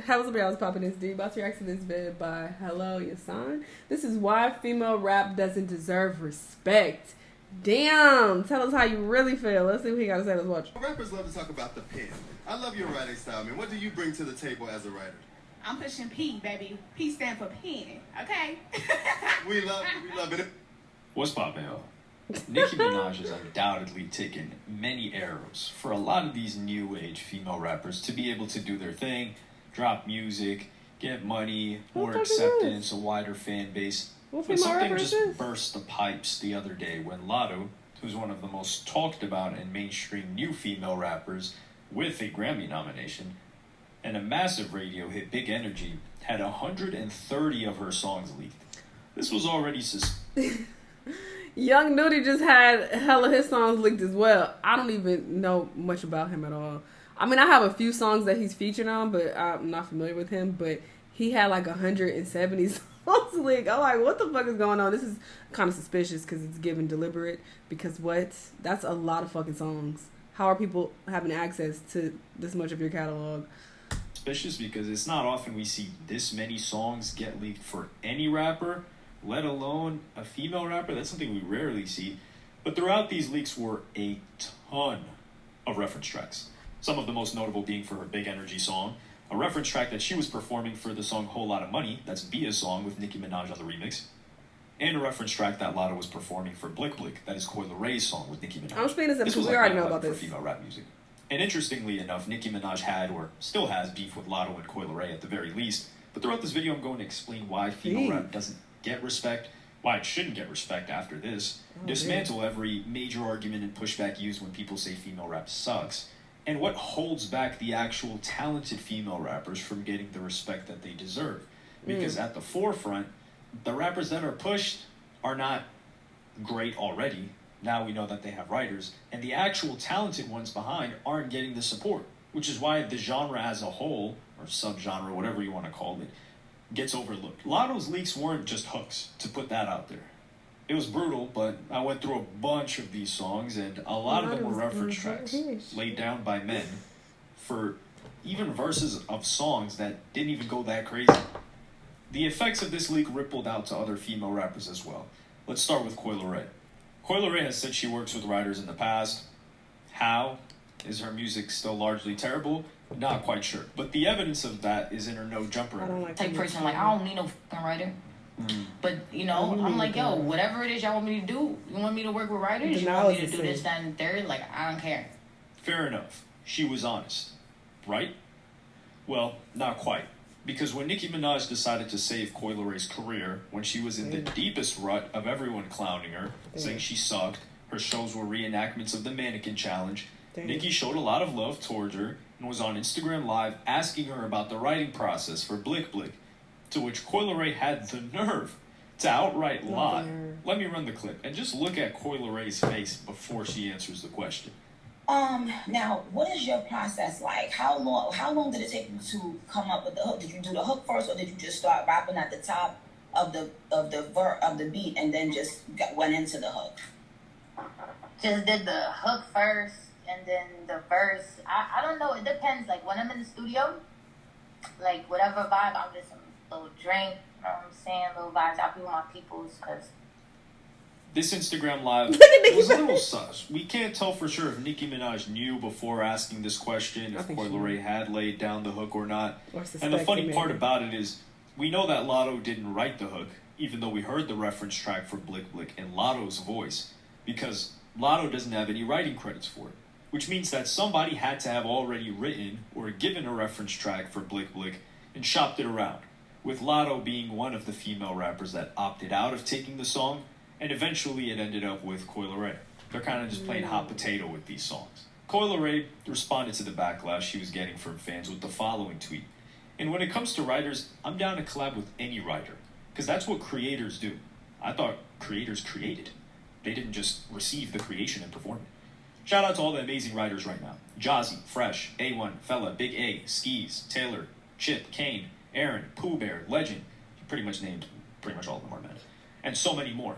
How's somebody else popping this D? About to react to this vid by Hello Yasan. This is why female rap doesn't deserve respect. Damn, tell us how you really feel. Let's see what he got to say. Let's watch. Rappers love to talk about the pen. I love your writing style, man. What do you bring to the table as a writer? I'm pushing P, baby. P stand for pen, okay? We love it. What's poppin', yo? Nicki Minaj has undoubtedly taken many arrows for a lot of these new age female rappers to be able to do their thing, drop music, get money, more acceptance, a wider fan base. But something just burst the pipes the other day when Lotto, who's one of the most talked about and mainstream new female rappers with a Grammy nomination, and a massive radio hit Big Energy, had 130 of her songs leaked. This was already Young Nudie just had hella his songs leaked as well. I don't even know much about him at all. I mean, I have a few songs that he's featured on, but I'm not familiar with him. But he had like 170 songs leaked. I'm like, what the fuck is going on? This is kind of suspicious because it's given deliberate. Because what? That's a lot of fucking songs. How are people having access to this much of your catalog? Suspicious because it's not often we see this many songs get leaked for any rapper, let alone a female rapper. That's something we rarely see. But throughout these leaks were a ton of reference tracks. Some of the most notable being for her Big Energy song, a reference track that she was performing for the song Whole Lotta Money, that's Bia's song with Nicki Minaj on the remix, and a reference track that Lotto was performing for Blick Blick, that is Coyle Ray's song with Nicki Minaj. I'm explaining this because we already know about this. For female rap music. And interestingly enough, Nicki Minaj had, or still has, beef with Lotto and Coyle Ray at the very least. But throughout this video, I'm going to explain why female rap doesn't get respect, why it shouldn't get respect after this, dismantle every major argument and pushback used when people say female rap sucks, and what holds back the actual talented female rappers from getting the respect that they deserve. Because at the forefront, the rappers that are pushed are not great already. Now we know that they have writers, and the actual talented ones behind aren't getting the support, which is why the genre as a whole, or subgenre, whatever you want to call it, gets overlooked. Lotto's leaks weren't just hooks, to put that out there. It was brutal, but I went through a bunch of these songs, and a lot of them were reference tracks laid down by men for even verses of songs that didn't even go that crazy. The effects of this leak rippled out to other female rappers as well. Let's start with Coyle Ray. Coyle Ray has said she works with writers in the past. How? Is her music still largely terrible? Not quite sure. But the evidence of that is in her No Jumper. Type person, like, I don't need no fucking writer. But, you know, I'm like, yo, whatever it is y'all want me to do, you want me to work with writers? You want me to do this, that, and third? Like, I don't care. Fair enough. She was honest. Right? Well, not quite. Because when Nicki Minaj decided to save Coyle Ray's career, when she was in the deepest rut of everyone clowning her, saying she sucked, her shows were reenactments of the Mannequin Challenge, Nicki showed a lot of love towards her and was on Instagram Live asking her about the writing process for Blick Blick, to which Coyle Ray had the nerve to outright lie. Let me run the clip and just look at Coyle Ray's face before she answers the question. Now, what is your process like? How long did it take you to come up with the hook? Did you do the hook first, or did you just start rapping at the top of the beat and then just went into the hook? Just did the hook first and then the verse. I don't know. It depends. Like when I'm in the studio, like whatever vibe, I'll get some little drink. You know what I'm saying? Little vibes. I'll be with my peoples because. This Instagram Live was a little sus. We can't tell for sure if Nicki Minaj knew before asking this question if Coyle Ray had laid down the hook or not. And the funny part about it is, we know that Lotto didn't write the hook, even though we heard the reference track for Blick Blick in Lotto's voice, because Lotto doesn't have any writing credits for it. Which means that somebody had to have already written or given a reference track for Blick Blick and shopped it around, with Lotto being one of the female rappers that opted out of taking the song. And eventually it ended up with Coyle Ray. They're kind of just playing hot potato with these songs. Coyle Ray responded to the backlash she was getting from fans with the following tweet. And when it comes to writers, I'm down to collab with any writer. Because that's what creators do. I thought creators created. They didn't just receive the creation and perform it. Shout out to all the amazing writers right now. Jazzy, Fresh, A1, Fella, Big A, Skis, Taylor, Chip, Kane, Aaron, Pooh Bear, Legend. You pretty much named pretty much all of them are men. And so many more.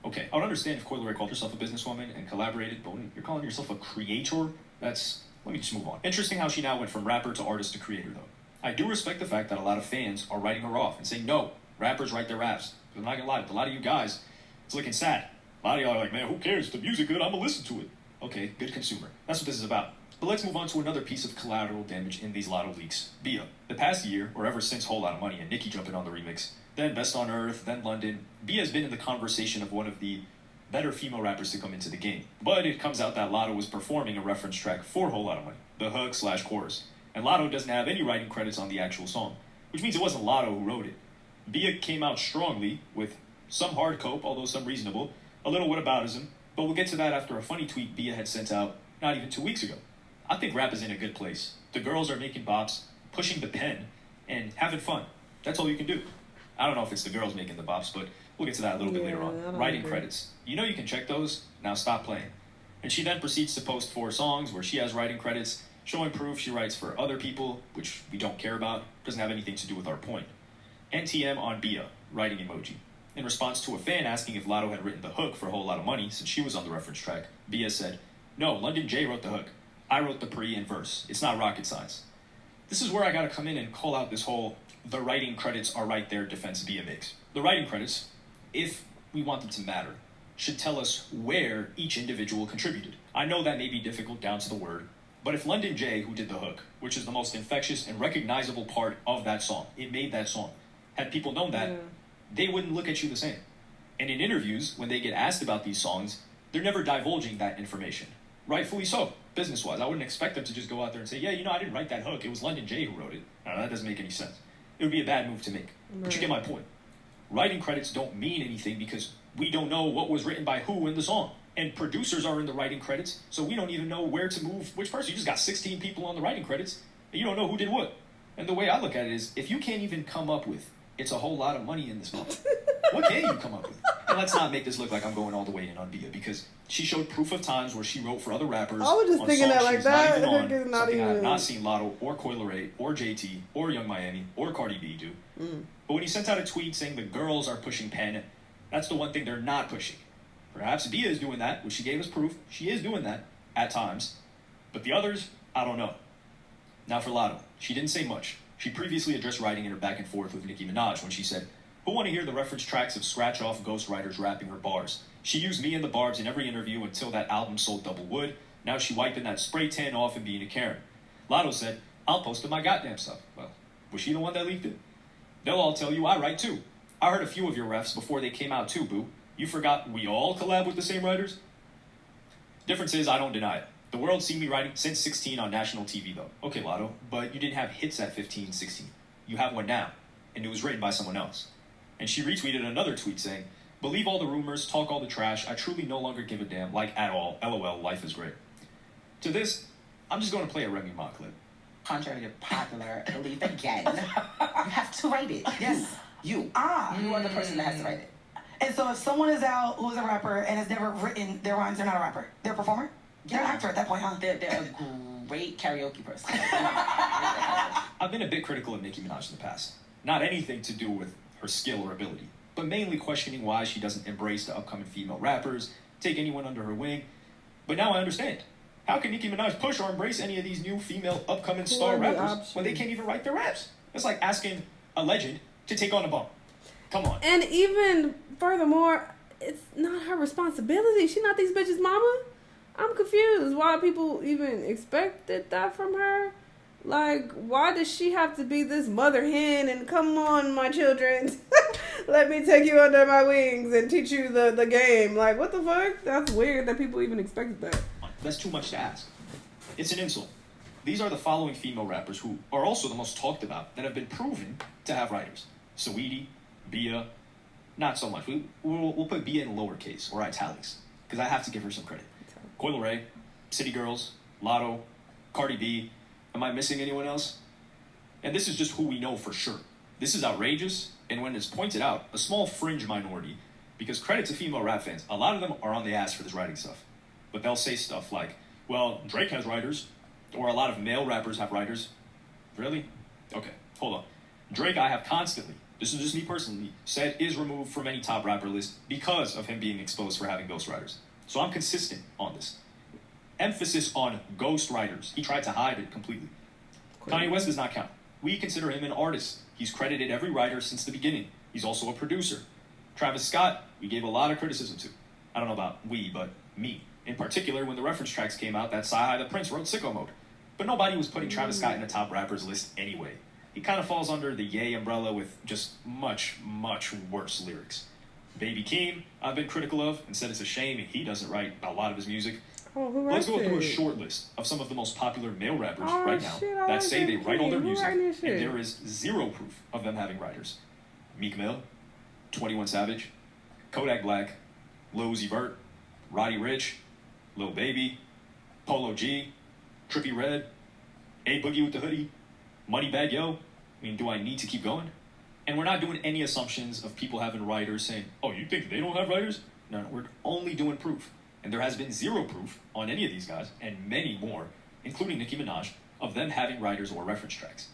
Okay, I would understand if Coyle Ray called herself a businesswoman and collaborated, but when you're calling yourself a creator, let me just move on. Interesting how she now went from rapper to artist to creator, though. I do respect the fact that a lot of fans are writing her off and saying, no, rappers write their raps. I'm not gonna lie, a lot of you guys, it's looking sad. A lot of y'all are like, man, who cares? If the music good, I'm gonna listen to it. Okay, good consumer. That's what this is about. But let's move on to another piece of collateral damage in these Lotto leaks. Bia. The past year, or ever since Whole Lotta Money and Nicki jumping on the remix, then Best on Earth, then London, Bia has been in the conversation of one of the better female rappers to come into the game. But it comes out that Lotto was performing a reference track for Whole Lotta Money, the hook/chorus. And Lotto doesn't have any writing credits on the actual song, which means it wasn't Lotto who wrote it. Bia came out strongly with some hard cope, although some reasonable, a little whataboutism, but we'll get to that after a funny tweet Bia had sent out not even 2 weeks ago. I think rap is in a good place. The girls are making bops, pushing the pen, and having fun. That's all you can do. I don't know if it's the girls making the bops, but we'll get to that a little bit later on. Writing credits. You know you can check those, now stop playing. And she then proceeds to post 4 songs where she has writing credits, showing proof she writes for other people, which we don't care about, doesn't have anything to do with our point. NTM on Bia, writing emoji. In response to a fan asking if Lotto had written the hook for a Whole Lotta Money since she was on the reference track, Bia said, no, London J wrote the hook. I wrote the pre and verse. It's not rocket science. This is where I gotta come in and call out this whole the writing credits are right there defense Bia makes. The writing credits, if we want them to matter, should tell us where each individual contributed. I know that may be difficult down to the word, but if London J, who did the hook, which is the most infectious and recognizable part of that song, it made that song, had people known that, they wouldn't look at you the same. And in interviews, when they get asked about these songs, they're never divulging that information. Rightfully so, business-wise. I wouldn't expect them to just go out there and say, yeah, I didn't write that hook. It was London J who wrote it. No, that doesn't make any sense. It would be a bad move to make. But you get my point. Writing credits don't mean anything because we don't know what was written by who in the song. And producers are in the writing credits, so we don't even know where to move which person. You just got 16 people on the writing credits, and you don't know who did what. And the way I look at it is, if you can't even come up with, it's a whole lot of money in this month, what can you come up with? And let's not make this look like I'm going all the way in on Bia, because she showed proof of times where she wrote for other rappers. I was just on thinking songs that like she's that. Not even on, Not something even... I have not seen Lotto or Coi Leray or JT or Young Miami or Cardi B do. But when he sent out a tweet saying the girls are pushing pen, that's the one thing they're not pushing. Perhaps Bia is doing that, which she gave us proof. She is doing that at times. But the others, I don't know. Now for Lotto, she didn't say much. She previously addressed writing in her back and forth with Nicki Minaj when she said, who want to hear the reference tracks of scratch-off ghostwriters rapping her bars? She used me and the barbs in every interview until that album sold double wood. Now she wiping that spray tan off and being a Karen. Lotto said, I'll post my goddamn stuff. Well, was she the one that leaked it? They'll all tell you I write too. I heard a few of your refs before they came out too, boo. You forgot we all collab with the same writers? Difference is, I don't deny it. The world's seen me writing since 16 on national TV, though. Okay, Lotto, but you didn't have hits at 15, 16. You have one now, and it was written by someone else. And she retweeted another tweet saying, believe all the rumors, talk all the trash, I truly no longer give a damn, like at all, LOL, life is great. To this, I'm just going to play a Remy Ma clip. Contrary to popular belief, again, you have to write it. Yes, you. You are the person that has to write it. And so if someone is out who is a rapper and has never written their rhymes, they're not a rapper. They're a performer? They're an actor at that point, huh? They're a great karaoke person. I've been a bit critical of Nicki Minaj in the past. Not anything to do with her skill or ability, but mainly questioning why she doesn't embrace the upcoming female rappers, take anyone under her wing. But now I understand. How can Nicki Minaj push or embrace any of these new female upcoming star rappers when they can't even write their raps? It's like asking a legend to take on a bum. Come on. And even furthermore, it's not her responsibility. She's not these bitches' mama. I'm confused why people even expected that from her. Like, why does she have to be this mother hen and come on, my children, let me take you under my wings and teach you the game? Like, what the fuck? That's weird that people even expected that. That's too much to ask. It's an insult. These are the following female rappers who are also the most talked about that have been proven to have writers. Saweetie, Bia, not so much. We'll put Bia in lowercase or italics because I have to give her some credit. Coi Leray, City Girls, Lotto, Cardi B. Am I missing anyone else? And this is just who we know for sure. This is outrageous, and when it's pointed out, a small fringe minority, because credit to female rap fans, a lot of them are on the ass for this writing stuff. But they'll say stuff like, well, Drake has writers, or a lot of male rappers have writers. Really? Okay, hold on. Drake, I have constantly, this is just me personally, said is removed from any top rapper list because of him being exposed for having ghostwriters. So I'm consistent on this. Emphasis on ghostwriters. He tried to hide it completely. Kanye West does not count. We consider him an artist. He's credited every writer since the beginning. He's also a producer. Travis Scott, we gave a lot of criticism to. I don't know about we, but me. In particular, when the reference tracks came out, that Sci-Hi the Prince wrote Sicko Mode. But nobody was putting Travis Scott in the top rappers list anyway. He kind of falls under the Ye umbrella with just much, much worse lyrics. Baby Keem, I've been critical of, and said it's a shame he doesn't write a lot of his music. Oh, who Let's writes go through a it? short list of some of the most popular male rappers Oh, right now shit, I that like say they Baby write all their Keem. Who music, writing and this shit? there is zero proof of them having writers. Meek Mill, 21 Savage, Kodak Black, Lil Uzi Vert, Roddy Ricch, Lil Baby, Polo G, Trippie Redd, A Boogie with the Hoodie, Moneybagg Yo. I mean, do I need to keep going? And we're not doing any assumptions of people having writers saying, oh, you think they don't have writers? No, we're only doing proof. And there has been zero proof on any of these guys, and many more, including Nicki Minaj, of them having writers or reference tracks.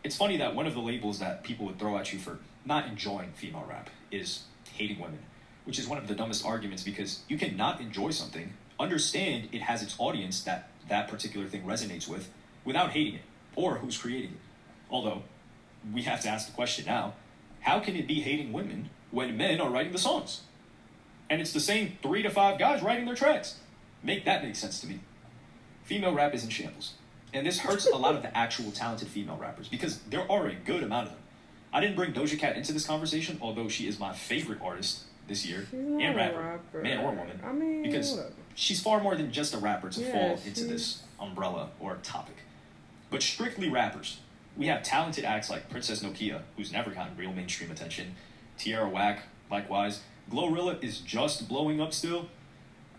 It's funny that one of the labels that people would throw at you for not enjoying female rap is hating women, which is one of the dumbest arguments because you can not enjoy something, understand it has its audience that that particular thing resonates with, without hating it, or who's creating it. Although, we have to ask the question now, how can it be hating women when men are writing the songs? And it's the same 3 to 5 guys writing their tracks. Make that make sense to me. Female rap is in shambles. And this hurts a lot of the actual talented female rappers because there are a good amount of them. I didn't bring Doja Cat into this conversation, although she is my favorite artist this year, and rapper, man or woman, I mean, because whatever. she's far more than just a rapper to fall into she's- this umbrella or topic. But strictly rappers, we have talented acts like Princess Nokia, who's never gotten real mainstream attention, Tierra Whack, likewise. Glorilla is just blowing up still.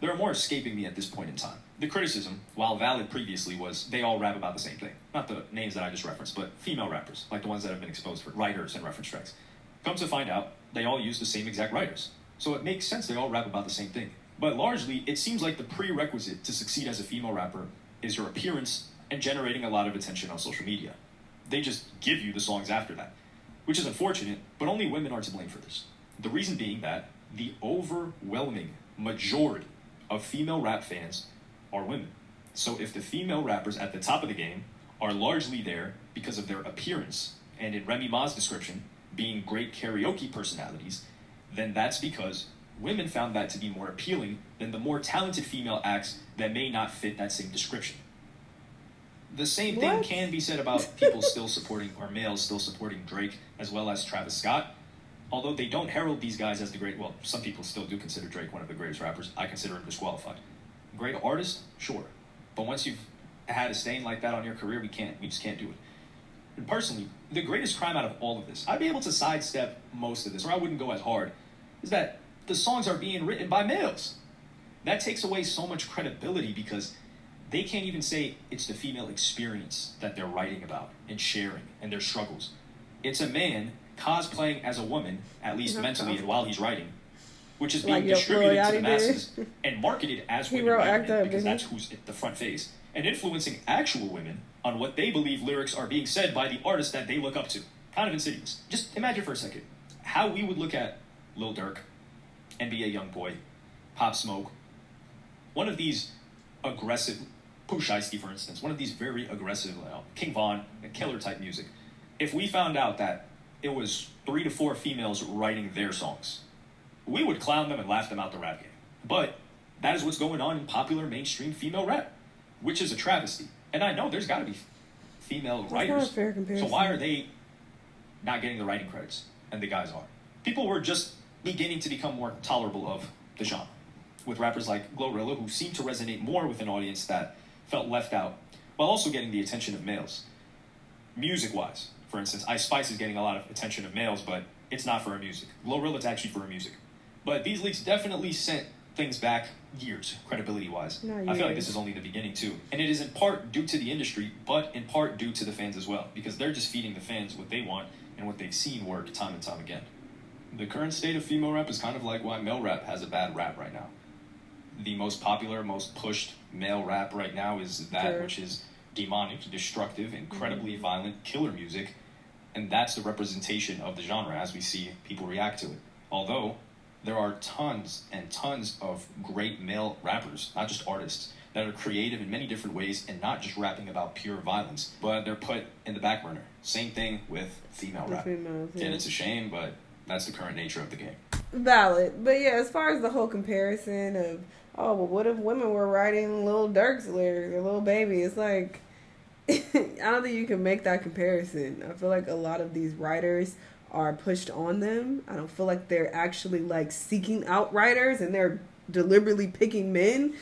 There are more escaping me at this point in time. The criticism, while valid previously, was they all rap about the same thing. Not the names that I just referenced, but female rappers, like the ones that have been exposed for writers and reference tracks. Come to find out, they all use the same exact writers. So it makes sense they all rap about the same thing. But largely, it seems like the prerequisite to succeed as a female rapper is your appearance and generating a lot of attention on social media. They just give you the songs after that, which is unfortunate, but only women are to blame for this. The reason being that the overwhelming majority of female rap fans are women. So if the female rappers at the top of the game are largely there because of their appearance, and in Remy Ma's description, being great karaoke personalities, then that's because women found that to be more appealing than the more talented female acts that may not fit that same description. The same thing What? can be said about people still supporting, or males still supporting Drake, as well as Travis Scott. Although they don't herald these guys as the great, well, some people still do consider Drake one of the greatest rappers. I consider him disqualified. Great artist? Sure. But once you've had a stain like that on your career, we just can't do it. And personally, the greatest crime out of all of this, I'd be able to sidestep most of this, or I wouldn't go as hard, is that the songs are being written by males. That takes away so much credibility because they can't even say it's the female experience that they're writing about and sharing and their struggles. It's a man cosplaying as a woman, at least mentally, and while he's writing, which is being Like Lil distributed to the Yachty masses did. and marketed as He women wrote writing Act it, Up, because didn't that's who's at the front face, and influencing actual women on what they believe lyrics are being said by the artist that they look up to. Kind of insidious. Just imagine for a second how we would look at Lil Durk, NBA Youngboy, Pop Smoke, one of these aggressive, Pooh Shiesty, for instance, one of these very aggressive, King Von, killer type music. If we found out that it was 3 to 4 females writing their songs, we would clown them and laugh them out the rap game. But that is what's going on in popular mainstream female rap, which is a travesty. And I know there's got to be female That's writers. not a fair comparison. So why are they not getting the writing credits and the guys are? People were just beginning to become more tolerable of the genre, with rappers like Glorilla, who seemed to resonate more with an audience that felt left out, while also getting the attention of males. Music-wise, for instance, Ice Spice is getting a lot of attention of males, but it's not for her music. Glorilla's actually for her music. But these leaks definitely sent things back years, credibility-wise. Not I feel like years. this is only the beginning, too. And it is in part due to the industry, but in part due to the fans as well, because they're just feeding the fans what they want and what they've seen work time and time again. The current state of female rap is kind of like why male rap has a bad rap right now. The most popular, most pushed male rap right now is that Sure. which is demonic, destructive, incredibly violent, killer music, and that's the representation of the genre as we see people react to it. Although there are tons and tons of great male rappers, not just artists, that are creative in many different ways and not just rapping about pure violence, but they're put in the back burner. Same thing with female rap. Females, yeah. And it's a shame, but that's the current nature of the game. Valid. But yeah, as far as the whole comparison of, oh, well, what if women were writing Lil Durk's lyrics or Lil Baby? It's like, I don't think you can make that comparison. I feel like a lot of these writers are pushed on them. I don't feel like they're actually like seeking out writers and they're deliberately picking men.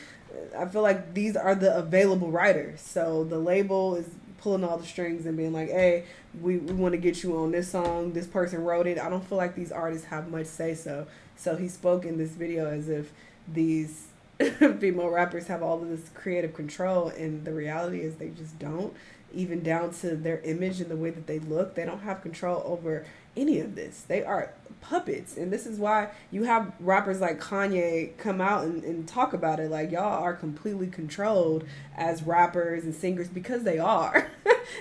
I feel like these are the available writers. So the label is pulling all the strings and being like, hey, we want to get you on this song. This person wrote it. I don't feel like these artists have much say so. So he spoke in this video as if these female rappers have all of this creative control, and the reality is they just don't. Even down to their image and the way that they look, they don't have control over any of this. They are puppets, and this is why you have rappers like Kanye come out and talk about it. Like, y'all are completely controlled as rappers and singers, because they are.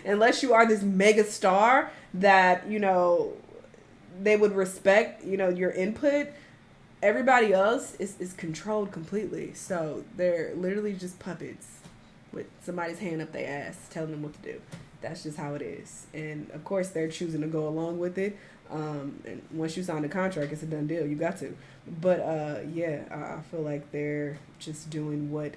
Unless you are this mega star that, you know, they would respect, you know, your input, everybody else is controlled completely. So they're literally just puppets with somebody's hand up their ass telling them what to do. That's just how it is. And of course they're choosing to go along with it. And once you sign the contract, it's a done deal. You got to. But yeah, I feel like they're just doing what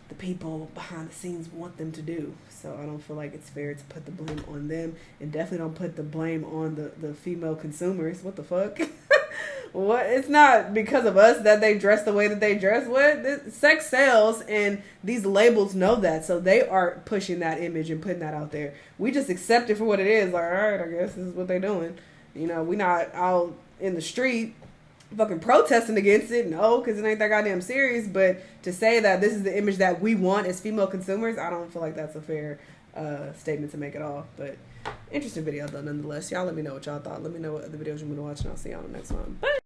the people behind the scenes want them to do. So I don't feel like it's fair to put the blame on them, and definitely don't put the blame on the female consumers. What the fuck? What? It's not because of us that they dress the way that they dress. What? Sex sells, and these labels know that, so they are pushing that image and putting that out there. We just accept it for what it is. Like, all right, I guess this is what they're doing. You know, we not out in the street fucking protesting against it. No, because it ain't that goddamn serious. But to say that this is the image that we want as female consumers, I don't feel like that's a fair statement to make at all. But interesting video though, nonetheless. Y'all let me know what y'all thought. Let me know what other videos you want to watch, and I'll see y'all on the next one. Bye.